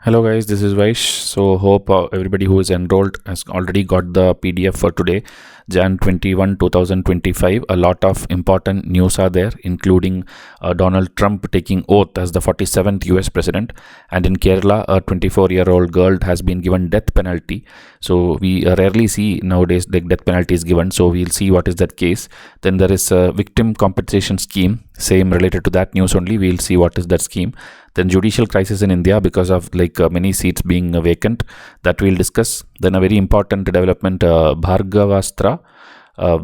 Hello guys, this is Vysh. So hope everybody who is enrolled has already got the PDF for today, Jan 21, 2025. A lot of important news are there, including Donald Trump taking oath as the 47th US president, and in Kerala, a 24-year-old girl has been given death penalty. So we rarely see nowadays the death penalty is given. So we'll see what is that case. Then there is a victim compensation scheme, same related to that news only. We'll see what is that scheme. Then judicial crisis in India because of many seats being vacant, that we'll discuss. Then a very important development, Bhargavastra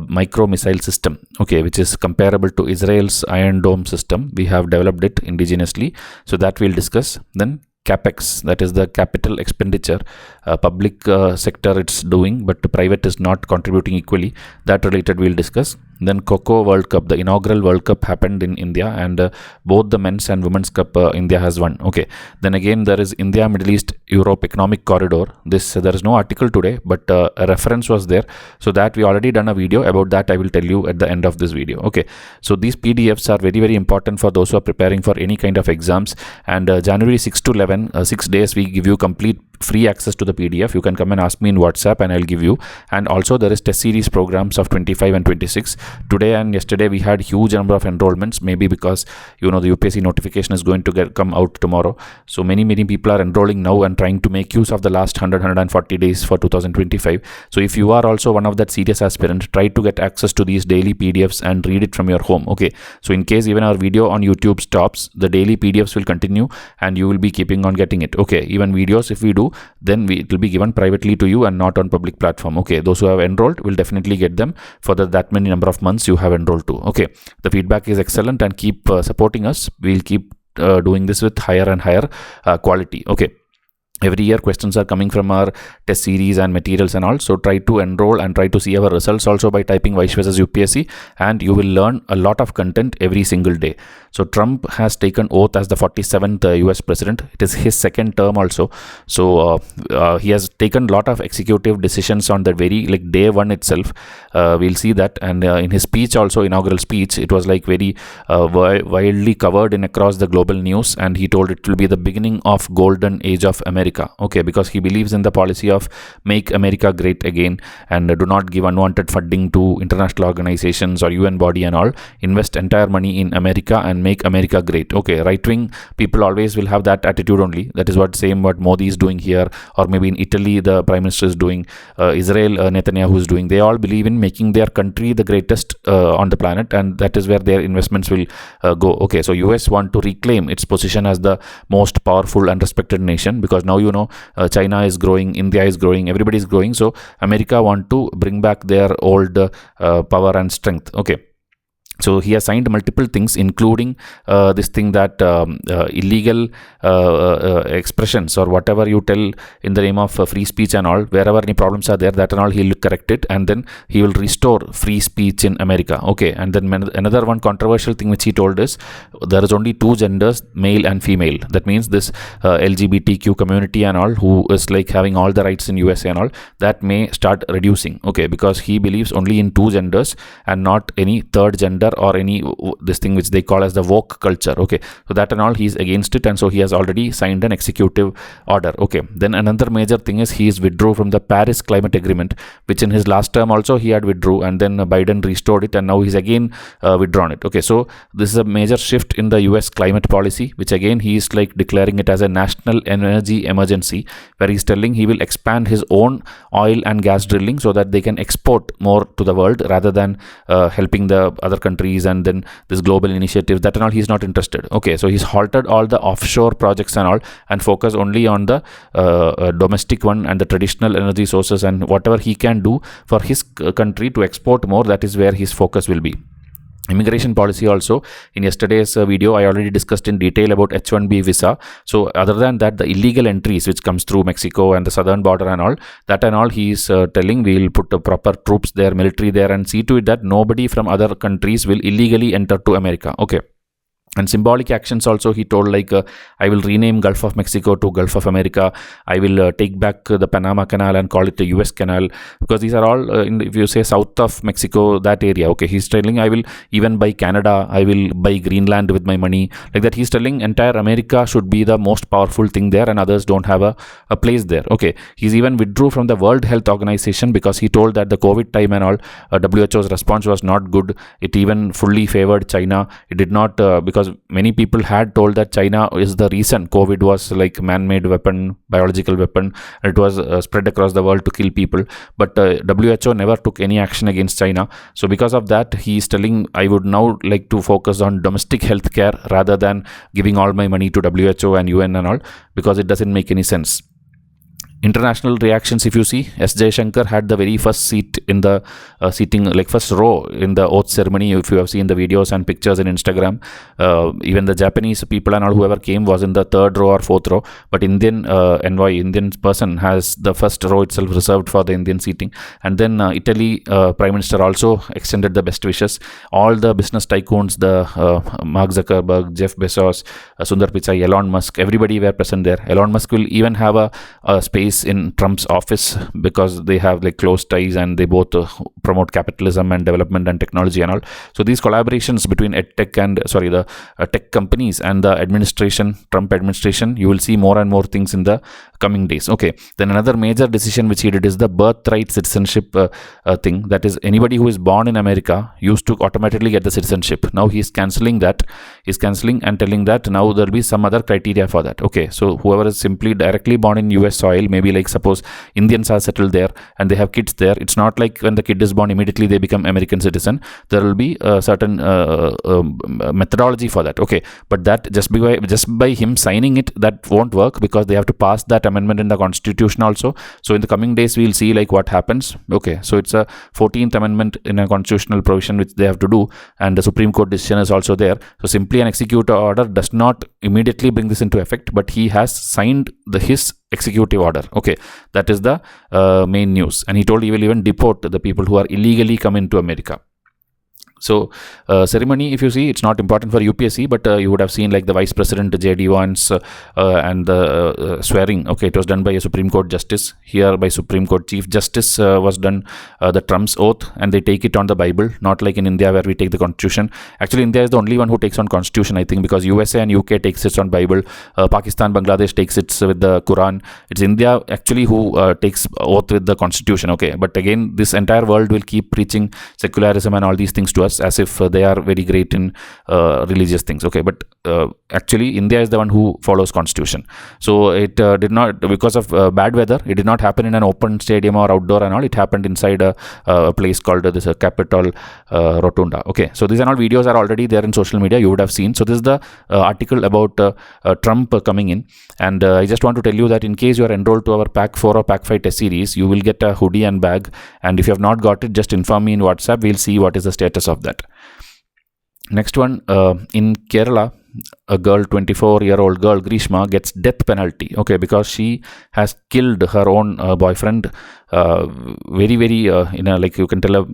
Micro missile system, which is comparable to Israel's Iron Dome system. We have developed it indigenously, so that we'll discuss. Then CAPEX, that is the capital expenditure, public sector it's doing, but the private is not contributing equally. That related we'll discuss. Then Kho Kho World Cup, the inaugural World Cup happened in India, and both the men's and women's cup India has won. Then again there is India Middle East Europe Economic Corridor. There is no article today, but a reference was there, so that we already done a video about that. I will tell you at the end of this video. So these PDFs are very, very important for those who are preparing for any kind of exams. And January 6 to 11, 6 days we give you complete free access to the PDF. You can come and ask me in WhatsApp and I'll give you. And also there is test series programs of 25 and 26. Today and yesterday we had huge number of enrollments, maybe because the UPSC notification is going to come out tomorrow. So many people are enrolling now and trying to make use of the last 140 days for 2025. So if you are also one of that serious aspirant, try to get access to these daily PDFs and read it from your home. So in case even our video on YouTube stops, the daily PDFs will continue and you will be keeping on getting it. Even videos, if we do, then it will be given privately to you and not on public platform. Those who have enrolled will definitely get them for that many number of months you have enrolled to. The feedback is excellent, and keep supporting us. We'll keep doing this with higher and higher quality. Every year questions are coming from our test series and materials and all. So try to enroll and try to see our results also by typing Vysh versus UPSC, and you will learn a lot of content every single day. So Trump has taken oath as the 47th US president. It is his second term also. So he has taken a lot of executive decisions on that very day one itself. We'll see that. And in his speech also, inaugural speech, it was very widely covered in across the global news, and he told it will be the beginning of golden age of America. Because he believes in the policy of make America great again, and do not give unwanted funding to international organizations or UN body and all. Invest entire money in America and make America great. Right-wing people always will have that attitude only. That is what Modi is doing here, or maybe in Italy the Prime Minister is doing, Israel Netanyahu is doing. They all believe in making their country the greatest on the planet, and that is where their investments will go. So US want to reclaim its position as the most powerful and respected nation, because now China is growing, India is growing, everybody is growing. So America want to bring back their old power and strength. So he has signed multiple things, including this thing that illegal expressions or whatever you tell in the name of free speech and all, wherever any problems are there, that and all, he will correct it, and then he will restore free speech in America. And then another one controversial thing which he told is there is only two genders, male and female. That means this LGBTQ community and all, who is having all the rights in USA and all, that may start reducing. Because he believes only in two genders and not any third gender or any this thing which they call as the woke culture. So that and all, he's against it, and so he has already signed an executive order. Then another major thing is he is withdrew from the Paris climate agreement, which in his last term also he had withdrew, and then Biden restored it, and now he's again withdrawn it. So this is a major shift in the US climate policy, which again he is declaring it as a national energy emergency, where he's telling he will expand his own oil and gas drilling so that they can export more to the world rather than helping the other countries, and then this global initiative, that and all, he's not interested. So he's halted all the offshore projects and all, and focus only on the domestic one and the traditional energy sources, and whatever he can do for his country to export more, that is where his focus will be. Immigration policy also, in yesterday's video I already discussed in detail about H1B visa. So other than that, the illegal entries which comes through Mexico and the southern border and all, that and all, he is telling we will put proper troops there, military there, and see to it that nobody from other countries will illegally enter to America. And symbolic actions also, he told like, I will rename Gulf of Mexico to Gulf of America. I will take back the Panama Canal and call it the US Canal, because these are all, if you say south of Mexico, that area. Okay, he's telling I will even buy Canada, I will buy Greenland with my money. Like that, he's telling entire America should be the most powerful thing there and others don't have a place there. Okay, he's even withdrew from the World Health Organization because he told that the COVID time and all, WHO's response was not good. It even fully favored China. It did not, because many people had told that China is the reason COVID was like man-made weapon, biological weapon, and it was spread across the world to kill people. But WHO never took any action against China. So because of that, he is telling, I would now like to focus on domestic healthcare rather than giving all my money to WHO and UN and all, because it doesn't make any sense. International reactions, if you see, S. Jaishankar had the very first seat in the seating, like first row in the oath ceremony. If you have seen the videos and pictures in Instagram, even the Japanese people and all, whoever came was in the third row or fourth row. But Indian Indian person has the first row itself reserved for the Indian seating. And then Italy Prime Minister also extended the best wishes. All the business tycoons, the Mark Zuckerberg, Jeff Bezos, Sundar Pichai, Elon Musk, everybody were present there. Elon Musk will even have a space in Trump's office because they have like close ties and they both promote capitalism and development and technology and all. So these collaborations between EdTech and the tech companies and the administration, Trump administration, you will see more and more things in the coming days. Okay, then another major decision which he did is the birthright citizenship thing. That is, anybody who is born in America used to automatically get the citizenship. Now he is cancelling that. He's cancelling and telling that now there will be some other criteria for that. Okay, so whoever is simply directly born in US soil, maybe like suppose Indians are settled there and they have kids there, it's not like when the kid is born immediately they become American citizen. There will be a certain methodology for that. Okay, but that just by him signing it, that won't work because they have to pass that amendment in the constitution also. So in the coming days we'll see like what happens. Okay, so it's a 14th amendment in a constitutional provision which they have to do, and the Supreme Court decision is also there. So simply an executive order does not immediately bring this into effect, but he has signed his executive order. Okay, that is the main news. And he told he will even deport the people who are illegally come into America. So ceremony, if you see, it's not important for UPSC, but you would have seen like the Vice President J.D. Vance and the swearing. Okay, it was done by a Supreme Court Justice. Here by Supreme Court Chief Justice was done the Trump's oath, and they take it on the Bible, not like in India where we take the Constitution. Actually, India is the only one who takes on Constitution, I think, because USA and UK takes it on Bible. Pakistan, Bangladesh takes it with the Quran. It's India actually who takes oath with the Constitution. Okay, but again, this entire world will keep preaching secularism and all these things to us as if they are very great in religious things. Okay, but actually India is the one who follows Constitution. So it did not, because of bad weather, it did not happen in an open stadium or outdoor and all. It happened inside a place called this Capitol Rotunda. Okay, so these are all videos are already there in social media, you would have seen. So this is the article about Trump coming in, and I just want to tell you that in case you are enrolled to our Pack 4 or Pack 5 test series, you will get a hoodie and bag, and if you have not got it, just inform me in WhatsApp. We'll see what is the status of that. Next one, in Kerala, a girl, 24-year-old girl, Greeshma, gets death penalty. Okay, because she has killed her own boyfriend. Very, in a, like you can tell, a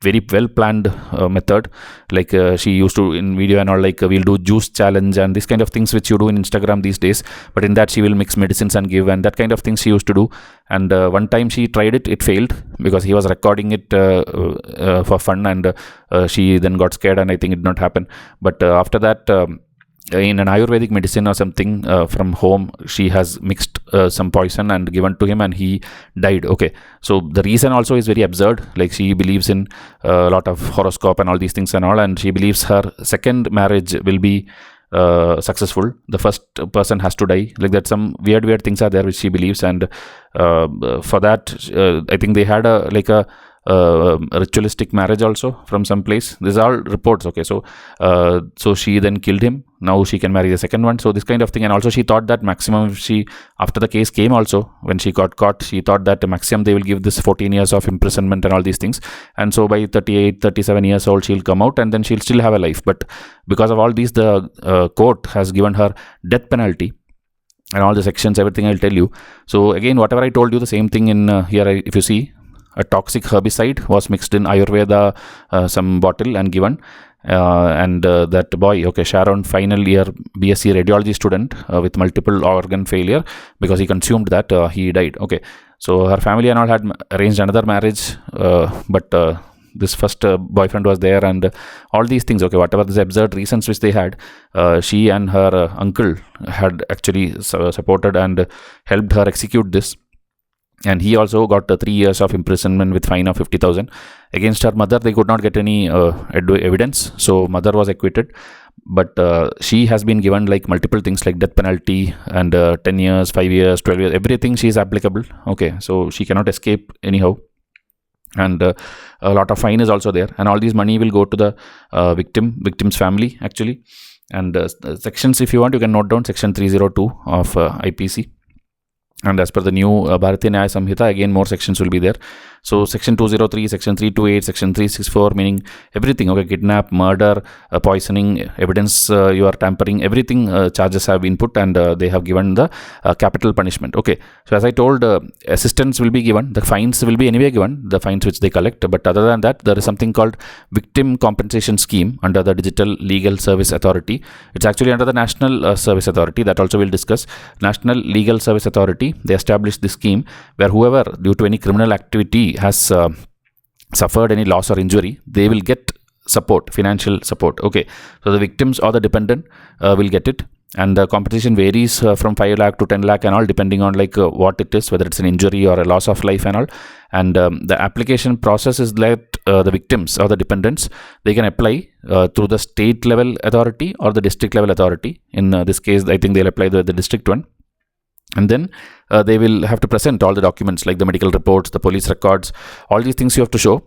very well planned method. Like she used to in video and all, like we'll do juice challenge and this kind of things which you do in Instagram these days. But in that she will mix medicines and give, and that kind of things she used to do. And one time she tried it, it failed because he was recording it for fun, and she then got scared, and I think it did not happen. But after that, in an Ayurvedic medicine or something from home, she has mixed some poison and given to him, and he died. Okay, so the reason also is very absurd. Like she believes in a lot of horoscope and all these things and all, and she believes her second marriage will be successful. The first person has to die. Like that, some weird things are there which she believes, and for that, I think they had a ritualistic marriage also from some place. These are all reports. Okay, so so she then killed him. Now she can marry the second one. So this kind of thing. And also she thought that maximum, if she, after the case came also, when she got caught, she thought that the maximum they will give this 14 years of imprisonment and all these things. And so by 38, 37 years old, she'll come out, and then she'll still have a life. But because of all these, the court has given her death penalty. And all the sections, everything I'll tell you. So again, whatever I told you, the same thing in here, if you see, a toxic herbicide was mixed in Ayurveda, some bottle and given. and that boy, okay, Sharon, final year BSc radiology student with multiple organ failure, because he consumed that, he died. Okay, so her family and all had arranged another marriage, but this first boyfriend was there, and all these things, okay, whatever these absurd reasons which they had, she and her uncle had actually supported and helped her execute this. And he also got 3 years of imprisonment with fine of 50,000. Against her mother, they could not get any evidence, so mother was acquitted. But she has been given like multiple things like death penalty and 10 years, 5 years, 12 years, everything she is applicable. Okay, so she cannot escape anyhow. And a lot of fine is also there, and all these money will go to the victim's family actually. And sections, if you want, you can note down section 302 of IPC. And as per the new Bharatiya Nyaya Samhita, again more sections will be there. So section 203, section 328, section 364, meaning everything, okay, kidnap, murder, poisoning, evidence you are tampering, everything charges have been put, and they have given the capital punishment. Okay, so as I told, assistance will be given, the fines will be anyway given, the fines which they collect, but other than that, there is something called victim compensation scheme under the Digital Legal Service Authority. It's actually under the National Service Authority, that also we'll discuss. National Legal Service Authority, they established this scheme where whoever due to any criminal activity has suffered any loss or injury, they will get support, financial support. Okay, so the victims or the dependent will get it, and the compensation varies from 5 lakh to 10 lakh and all, depending on like what it is, whether it's an injury or a loss of life and all. And the application process is that the victims or the dependents, they can apply through the state level authority or the district level authority. In this case, I think they'll apply the district one. And then they will have to present all the documents like the medical reports, the police records, all these things you have to show.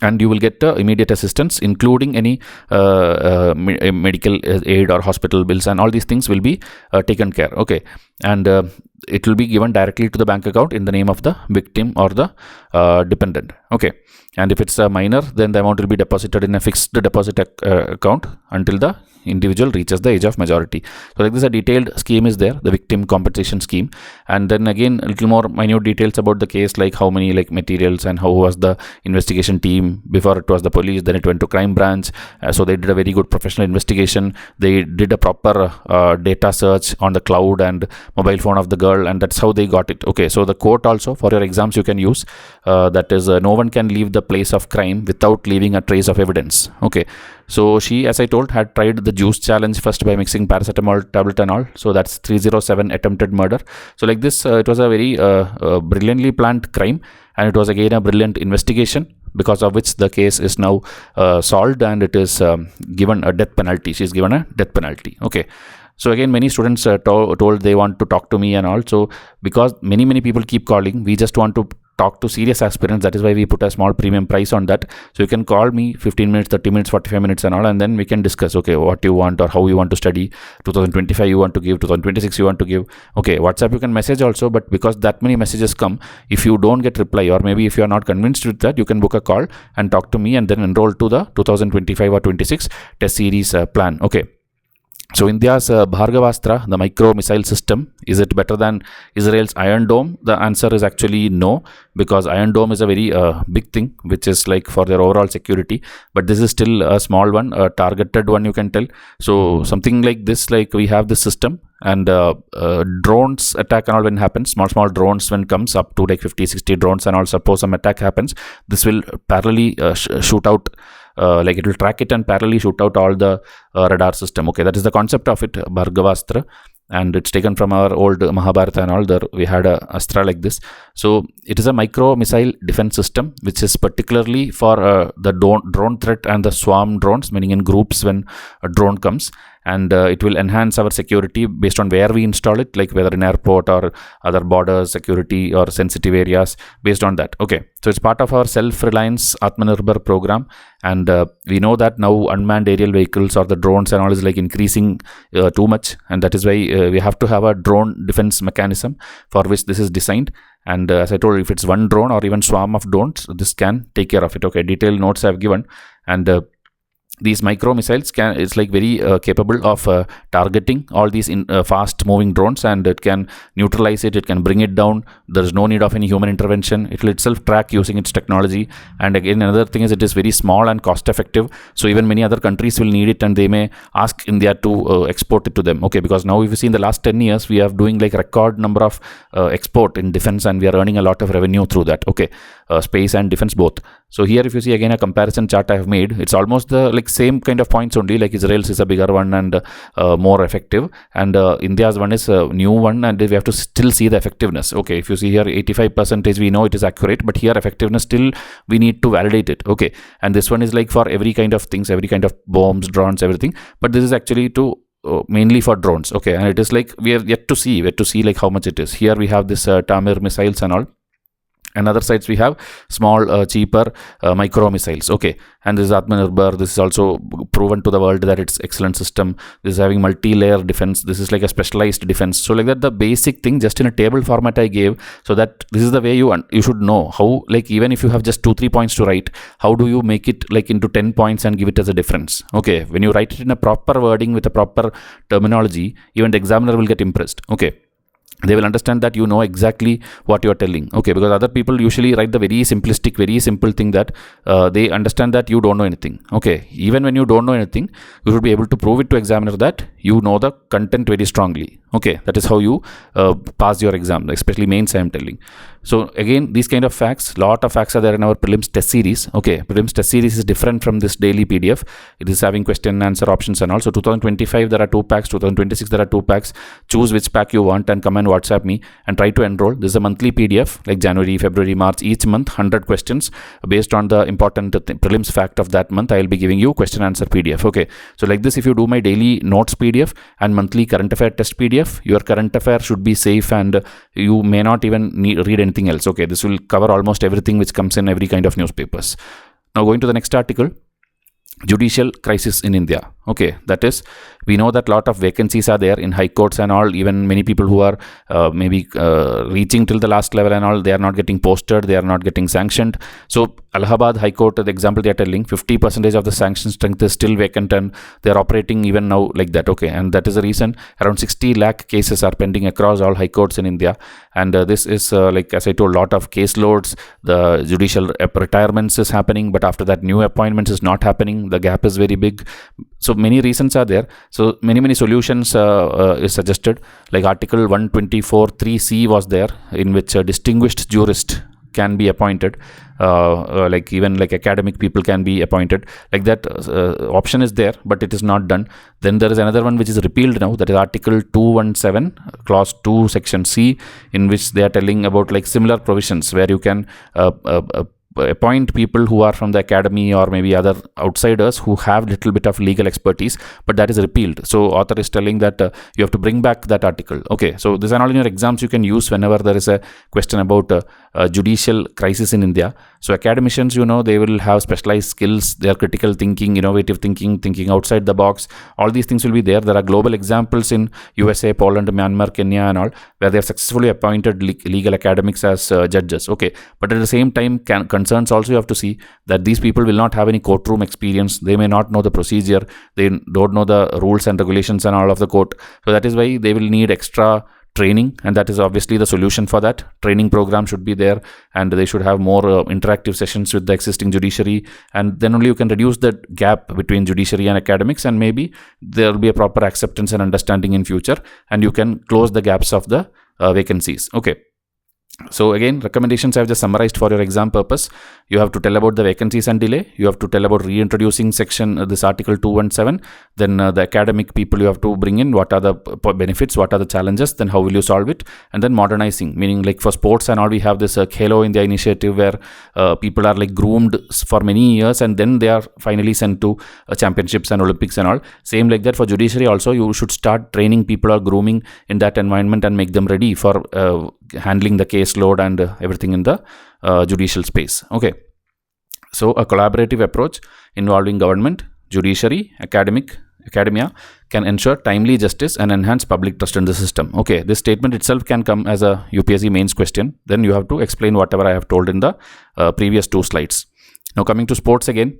And you will get immediate assistance, including any medical aid or hospital bills, and all these things will be taken care. Okay, and it will be given directly to the bank account in the name of the victim or the dependent. Okay, and if it's a minor, then the amount will be deposited in a fixed deposit account until the individual reaches the age of majority. So like this, a detailed scheme is there, the victim compensation scheme. And then again, a little more minute details about the case, like how many like materials and how was the investigation team. Before it was the police, then it went to crime branch, so they did a very good professional investigation. They did a proper data search on the cloud and mobile phone of the girl, and that's how they got it. Okay, so the quote also for your exams you can use, that is no one can leave the place of crime without leaving a trace of evidence. Okay, so she, as I told, had tried the juice challenge first by mixing paracetamol tablet and all. So that's 307 attempted murder. So like this, it was a very brilliantly planned crime, and it was again a brilliant investigation, because of which the case is now solved, and it is given a death penalty. She is given a death penalty. Okay. So again, many students told they want to talk to me and all. So because many people keep calling, we just want to talk to serious aspirants. That is why we put a small premium price on that. So you can call me 15 minutes, 30 minutes, 45 minutes and all, and then we can discuss, okay, what you want or how you want to study. 2025 you want to give, 2026 you want to give. Okay, WhatsApp you can message also, but because that many messages come, if you don't get reply, or maybe if you are not convinced with that, you can book a call and talk to me, and then enroll to the 2025 or 26 test series plan. Okay. So India's Bhargavastra, the micro missile system, is it better than Israel's Iron Dome? The answer is actually no, because Iron Dome is a very big thing, which is like for their overall security. But this is still a small one, a targeted one, you can tell. So something like this, like we have this system, and drones attack and all when happens, small drones when comes up to like 50-60 drones and all, suppose some attack happens, this will parallelly shoot out, like it will track it and parallelly shoot out all the radar system. Okay, that is the concept of it, Bhargavastra, and it's taken from our old Mahabharata and all. There we had a Astra like this. So it is a micro missile defense system, which is particularly for the drone threat and the swarm drones, meaning in groups when a drone comes. And it will enhance our security based on where we install it, like whether in airport or other borders, security or sensitive areas, based on that. Okay, so it's part of our self-reliance Atmanirbhar program, and we know that now unmanned aerial vehicles or the drones and all is like increasing too much, and that is why we have to have a drone defense mechanism for which this is designed. And as I told, if it's one drone or even swarm of drones, this can take care of it. Okay, detailed notes I have given, and these micro missiles it's like very capable of targeting all these fast moving drones, and it can neutralize it, it can bring it down. There's no need of any human intervention. It will itself track using its technology. And again, another thing is it is very small and cost effective, so even many other countries will need it, and they may ask India to export it to them. Okay, because now if you see in the last 10 years we are doing like record number of export in defense, and we are earning a lot of revenue through that. Okay, space and defense both. So here if you see again a comparison chart I have made, it's almost the like same kind of points only, like Israel's is a bigger one and more effective, and India's one is a new one, and we have to still see the effectiveness. Okay, if you see here 85% we know it is accurate, but here effectiveness still we need to validate it. Okay, and this one is like for every kind of things, every kind of bombs, drones, everything, but this is actually to mainly for drones. Okay, and it is like we have yet to see like how much it is. Here we have this Tamir missiles and all, and other sides we have small cheaper micro missiles. Okay, and this is Atmanirbhar. This is also proven to the world that it's excellent system. This is having multi-layer defense. This is like a specialized defense. So like that, the basic thing just in a table format I gave, so that this is the way you should know how, like even if you have just 2-3 points to write, how do you make it like into 10 points and give it as a difference. Okay, when you write it in a proper wording with a proper terminology, even the examiner will get impressed. Okay, they will understand that you know exactly what you are telling. Okay, because other people usually write the very simplistic, very simple thing that they understand that you don't know anything. Okay, even when you don't know anything, you should be able to prove it to examiner that you know the content very strongly. Okay, that is how you pass your exam, especially mains I am telling. So again, these kind of facts, lot of facts are there in our prelims test series. Okay, prelims test series is different from this daily PDF. It is having question and answer options and all. So 2025 there are 2 packs, 2026 there are 2 packs. Choose which pack you want and come and WhatsApp me and try to enroll. This is a monthly PDF, like January, February, March, each month 100 questions based on the important prelims fact of that month. I will be giving you question answer PDF. Okay, so like this, if you do my daily notes PDF and monthly current affair test PDF, your current affair should be safe and you may not even read anything else. Okay, this will cover almost everything which comes in every kind of newspapers. Now going to the next article, Judicial Crisis in India. Okay, that is, we know that lot of vacancies are there in high courts and all. Even many people who are maybe reaching till the last level and all, they are not getting posted, they are not getting sanctioned. So Allahabad High Court, the example they are telling, 50% of the sanction strength is still vacant and they are operating even now like that. Okay, and that is the reason around 60 lakh cases are pending across all high courts in India. And this is like, as I told, lot of caseloads. The judicial retirements is happening, but after that new appointments is not happening. The gap is very big. So many reasons are there. So many solutions is suggested. Like Article 124(3)(c) was there, in which a distinguished jurist can be appointed, like even like academic people can be appointed. Like that option is there, but it is not done. Then there is another one which is repealed now, that is Article 217 Clause 2 Section C, in which they are telling about like similar provisions where you can appoint people who are from the academy or maybe other outsiders who have little bit of legal expertise, but that is repealed. So author is telling that you have to bring back that article. Okay, so this and all in your exams you can use whenever there is a question about judicial crisis in India. So academicians, you know, they will have specialized skills, their critical thinking, innovative thinking, thinking outside the box. All these things will be there. There are global examples in USA, Poland, Myanmar, Kenya and all, where they have successfully appointed legal academics as judges. Okay, but at the same time, concerns also you have to see that these people will not have any courtroom experience. They may not know the procedure. They don't know the rules and regulations and all of the court. So that is why they will need extra training, and that is obviously the solution for that. Training program should be there, and they should have more interactive sessions with the existing judiciary, and then only you can reduce the gap between judiciary and academics, and maybe there will be a proper acceptance and understanding in future, and you can close the gaps of the vacancies. Okay. So again, recommendations I have just summarized for your exam purpose. You have to tell about the vacancies and delay. You have to tell about reintroducing section, this Article 217. Then the academic people you have to bring in. What are the benefits? What are the challenges? Then how will you solve it? And then modernizing, meaning like for sports and all, we have this Kho India initiative where people are like groomed for many years and then they are finally sent to championships and Olympics and all. Same like that for judiciary also, you should start training people or grooming in that environment and make them ready for handling the caseload and everything in the judicial space. Okay, so a collaborative approach involving government, judiciary, academia can ensure timely justice and enhance public trust in the system. Okay, this statement itself can come as a UPSC mains question. Then you have to explain whatever I have told in the previous 2 slides. Now coming to sports again.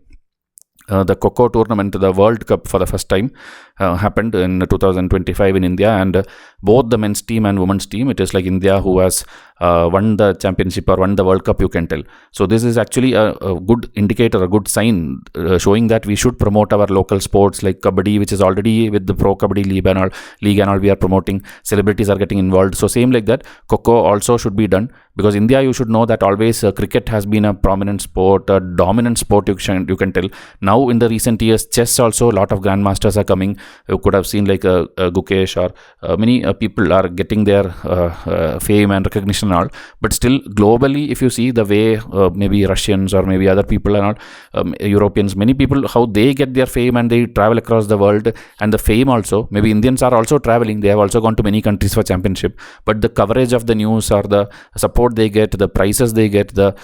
the Kho Kho tournament, the World Cup for the first time happened in 2025 in India, and both the men's team and women's team, it is like India who has won the championship or won the World Cup, you can tell. So this is actually a good indicator, a good sign showing that we should promote our local sports like Kabaddi, which is already with the Pro Kabaddi League and all we are promoting. Celebrities are getting involved. So same like that, Kho Kho also should be done, because India, you should know that always cricket has been a prominent sport, a dominant sport, you can tell. Now in the recent years, chess also, a lot of grandmasters are coming. You could have seen like Gukesh or many people are getting their fame and recognition and all. But still globally, if you see the way maybe Russians or maybe other people and all, Europeans, many people, how they get their fame and they travel across the world, and the fame also, maybe Indians are also traveling, they have also gone to many countries for championship, but the coverage of the news or the support they get, the prices they get, the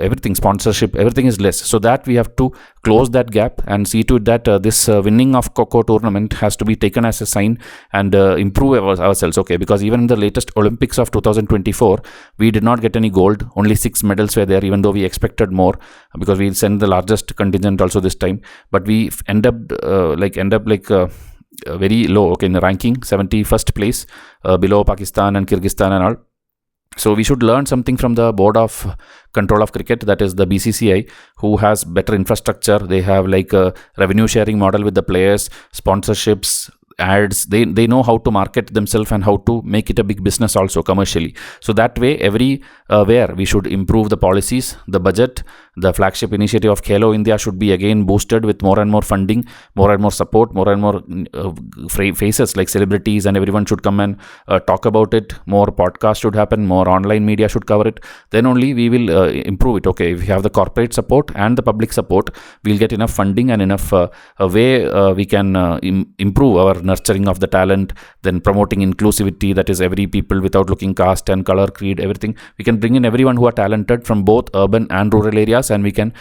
everything, sponsorship, everything is less. So that we have to close that gap and see to it that this winning of Kho Kho tournament has to be taken as a sign and improve ourselves. Okay, because even in the latest Olympics of 2024, we did not get any gold. Only 6 medals were there, even though we expected more, because we sent the largest contingent also this time. But we end up very low. Okay, in the ranking, 71st place, below Pakistan and Kyrgyzstan and all. So we should learn something from the Board of Control of Cricket, that is the BCCI, who has better infrastructure. They have like a revenue sharing model with the players, sponsorships, ads. They know how to market themselves and how to make it a big business also commercially. So that way, everywhere we should improve the policies, the budget. The flagship initiative of Khelo India should be again boosted with more and more funding, more and more support, more and more faces like celebrities, and everyone should come and talk about it. More podcasts should happen, more online media should cover it. Then only we will improve it. Okay, if we have the corporate support and the public support, we'll get enough funding and enough way we can improve our nurturing of the talent, then promoting inclusivity, that is every people without looking caste and color, creed, everything. We can bring in everyone who are talented from both urban and rural areas, and we can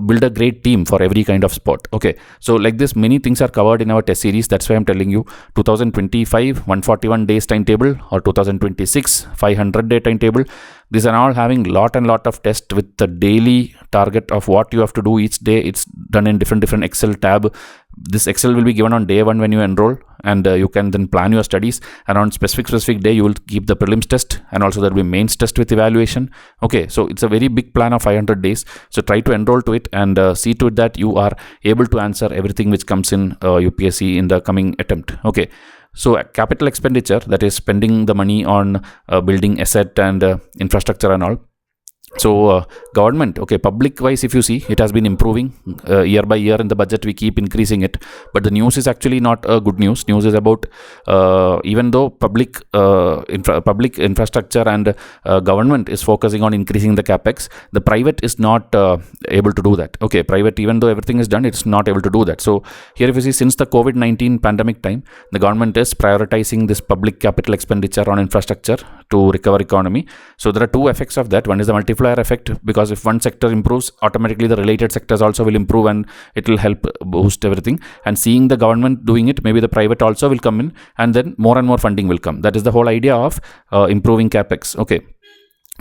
build a great team for every kind of sport. Okay, so like this, many things are covered in our test series. That's why I'm telling you, 2025 141 days timetable, or 2026 500-day timetable. These are all having lot of tests with the daily target of what you have to do each day. It's done in different Excel tab. This Excel will be given on day 1 when you enroll, and you can then plan your studies, and on specific day you will keep the prelims test, and also there will be mains test with evaluation. Okay, so it's a very big plan of 500 days. So try to enroll to it and see to it that you are able to answer everything which comes in UPSC in the coming attempt. Okay. So capital expenditure, that is spending the money on building asset and infrastructure and all. So government, okay, public wise, if you see, it has been improving year by year in the budget. We keep increasing it, but the news is actually not good news. News is about even though public infrastructure and government is focusing on increasing the CAPEX, the private is not able to do that. Okay, private, even though everything is done, it's not able to do that. So here if you see, since the COVID-19 pandemic time, the government is prioritizing this public capital expenditure on infrastructure to recover economy. So there are two effects of that. One is the multiplier effect, because if one sector improves, automatically the related sectors also will improve, and it will help boost everything. And seeing the government doing it, maybe the private also will come in, and then more and more funding will come. That is the whole idea of improving CAPEX. Okay.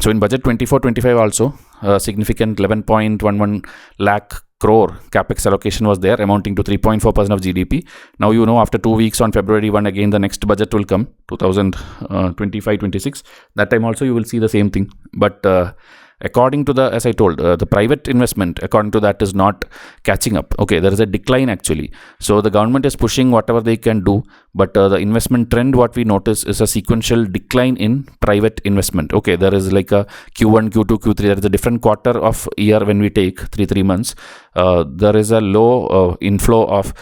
So in budget 24-25 also, significant 11.11 lakh crore capex allocation was there, amounting to 3.4% of GDP. Now, you know, after 2 weeks on February 1, again the next budget will come, 2025-26. That time also you will see the same thing. But according to the, as I told, the private investment, according to that, is not catching up. Okay, there is a decline actually. So the government is pushing whatever they can do, but the investment trend, what we notice is a sequential decline in private investment. Okay, there is like a Q1, Q2, Q3. There is a different quarter of year when we take 3 months. There is a low inflow of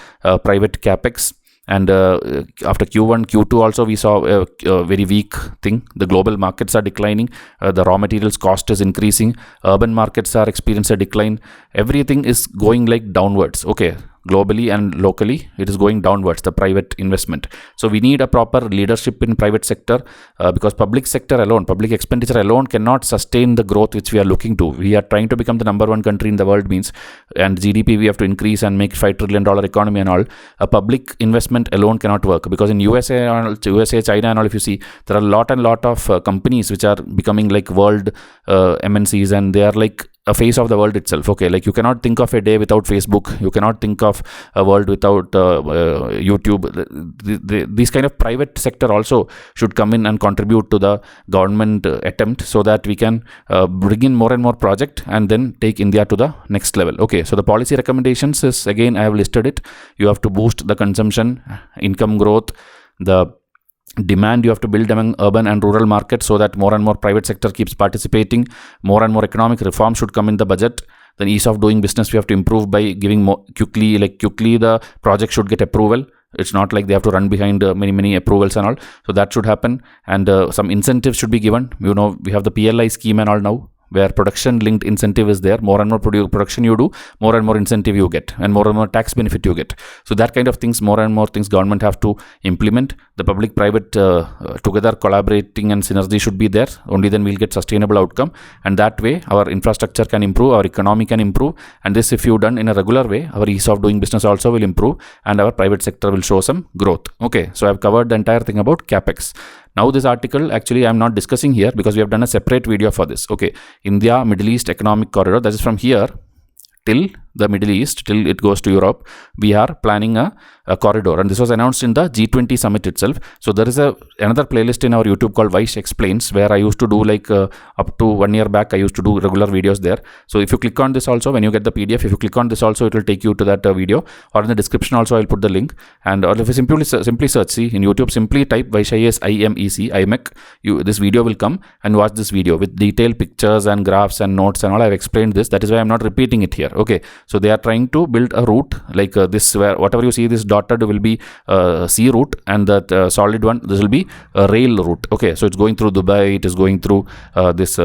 private capex. And after Q1, Q2 also we saw a very weak thing. The global markets are declining. The raw materials cost is increasing. Urban markets are experiencing a decline. Everything is going like downwards. Okay. Globally and locally, it is going downwards, the private investment. So we need a proper leadership in private sector, because public sector alone, public expenditure alone cannot sustain the growth which we are looking to. We are trying to become the number 1 country in the world, means, and GDP we have to increase and make $5 trillion economy and all. A public investment alone cannot work, because in USA, China and all, if you see, there are a lot of companies which are becoming like world MNCs, and they are like a face of the world itself. Okay, like you cannot think of a day without Facebook. You cannot think of a world without YouTube. These kind of private sector also should come in and contribute to the government attempt, so that we can bring in more and more project and then take India to the next level. Okay, so the policy recommendations is, again, I have listed it. You have to boost the consumption, income growth, the demand you have to build among urban and rural markets, so that more and more private sector keeps participating. More and more economic reform should come in the budget. Then ease of doing business we have to improve by giving more quickly the project should get approval. It's not like they have to run behind many approvals and all. So that should happen. And some incentives should be given. We have the PLI scheme and all now, where production linked incentive is there. More and more production you do, more and more incentive you get, and more tax benefit you get. So that kind of things, more and more things government have to implement. The public private together collaborating and synergy should be there. Only then we'll get sustainable outcome, and that way our infrastructure can improve, our economy can improve. And this, if you done in a regular way, our ease of doing business also will improve, and our private sector will show some growth. Okay, so I've covered the entire thing about CAPEX. Now this article, actually I'm not discussing here because we have done a separate video for this. Okay, India Middle East Economic Corridor, that is from here till the Middle East, till it goes to Europe. We are planning a corridor, and this was announced in the G20 summit itself. So there is another playlist in our YouTube called Vysh Explains, where I used to do up to 1 year back, I used to do regular videos there. So if you click on this also, when you get the PDF, if you click on this also, it will take you to that video, or in the description also I'll put the link. And or if you simply search, see in YouTube, simply type Vysh IAS IMEC, this video will come, and watch this video with detailed pictures and graphs and notes and all. I've explained this. That is why I'm not repeating it here. Okay, so they are trying to build a route like this, where whatever you see this dotted will be sea route, and that solid one, this will be a rail route. Okay, so it's going through Dubai, it is going through this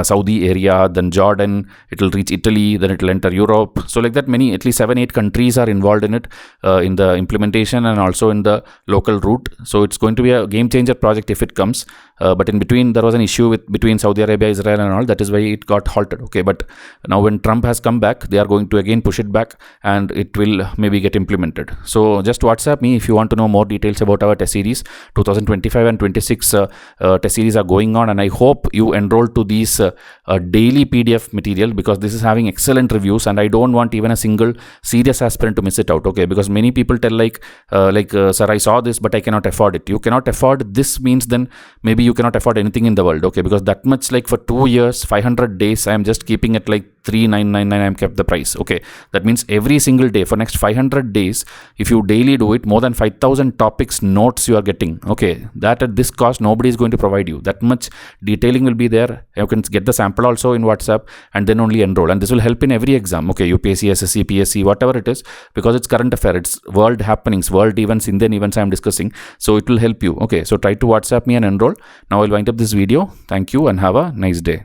Saudi area, then Jordan, it will reach Italy, then it will enter Europe. So like that, at least 7-8 countries are involved in it, in the implementation and also in the local route. So it's going to be a game changer project if it comes. But in between there was an issue between Saudi Arabia, Israel and all. That is why it got halted. Okay, but now when Trump has come back, they are going to again push it back, and it will maybe get implemented. So just WhatsApp me if you want to know more details about our test series. 2025 and 26 test series are going on, and I hope you enroll to these daily PDF material, because this is having excellent reviews, and I don't want even a single serious aspirant to miss it out. Okay, because many people tell sir, I saw this but I cannot afford it. You cannot afford this means then maybe you cannot afford anything in the world. Okay, because that much, for 2 years, 500 days, I am just keeping it 3,999, I am kept the price. Okay, that means every single day for next 500 days, if you daily do it, more than 5,000 topics notes you are getting. Okay, that at this cost nobody is going to provide you. That much detailing will be there. You can get the sample also in WhatsApp, and then only enroll, and this will help in every exam. Okay, UPSC, SSC, PSC, whatever it is, because it's current affair, it's world happenings, world events, Indian events I am discussing, so it will help you. Okay, so try to WhatsApp me and enroll. Now I'll wind up this video. Thank you and have a nice day.